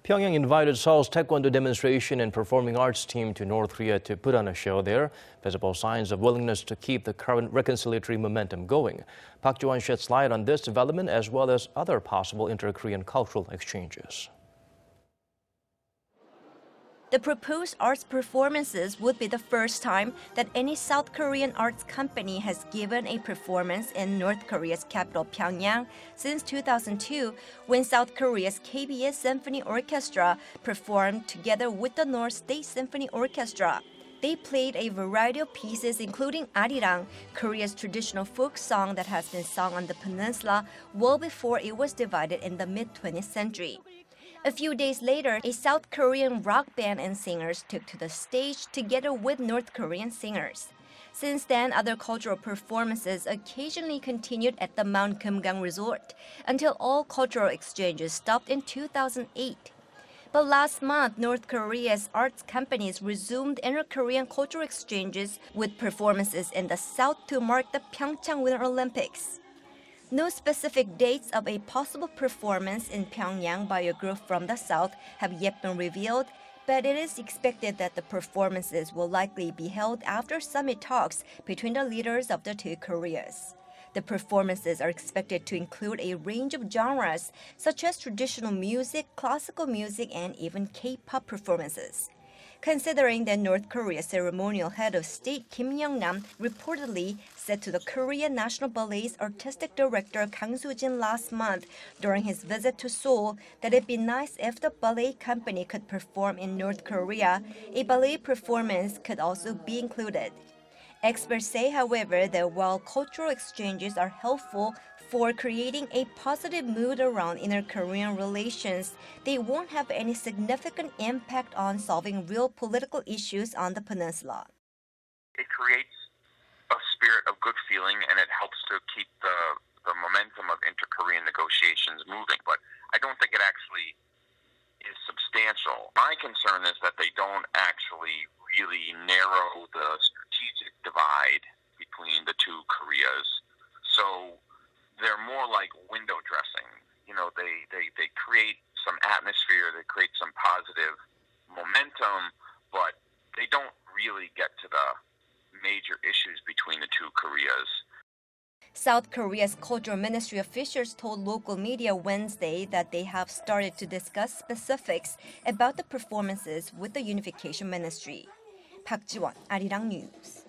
Pyongyang invited Seoul's Taekwondo demonstration and performing arts team to North Korea to put on a show there. Visible signs of willingness to keep the current reconciliatory momentum going. Park Ji-won sheds light on this development as well as other possible inter-Korean cultural exchanges. The proposed arts performances would be the first time that any South Korean arts company has given a performance in North Korea's capital, Pyongyang, since 2002, when South Korea's KBS Symphony Orchestra performed together with the North State Symphony Orchestra. They played a variety of pieces, including Arirang, Korea's traditional folk song that has been sung on the peninsula well before it was divided in the mid-20th century. A few days later, a South Korean rock band and singers took to the stage together with North Korean singers. Since then, other cultural performances occasionally continued at the Mount Kumgang Resort until all cultural exchanges stopped in 2008. But last month, North Korea's arts companies resumed inter-Korean cultural exchanges with performances in the South to mark the Pyeongchang Winter Olympics. No specific dates of a possible performance in Pyongyang by a group from the South have yet been revealed, but it is expected that the performances will likely be held after summit talks between the leaders of the two Koreas. The performances are expected to include a range of genres, such as traditional music, classical music, and even K-pop performances. Considering that North Korea's ceremonial head of state Kim Young-nam reportedly said to the Korean National Ballet's artistic director Kang Soo-jin last month during his visit to Seoul that it'd be nice if the ballet company could perform in North Korea, a ballet performance could also be included. Experts say, however, that while cultural exchanges are helpful for creating a positive mood around inter-Korean relations, they won't have any significant impact on solving real political issues on the peninsula. It creates a spirit of good feeling and it helps to keep the momentum of inter-Korean negotiations moving, but I don't think it actually is substantial. My concern is that they don't actually really narrow the strategic divide between the two Koreas. So they're more like window dressing. You know, they create some atmosphere, they create some positive momentum, but they don't really get to the major issues between the two Koreas. South Korea's Cultural Ministry officials told local media Wednesday that they have started to discuss specifics about the performances with the Unification Ministry. Park Ji-won, Arirang News.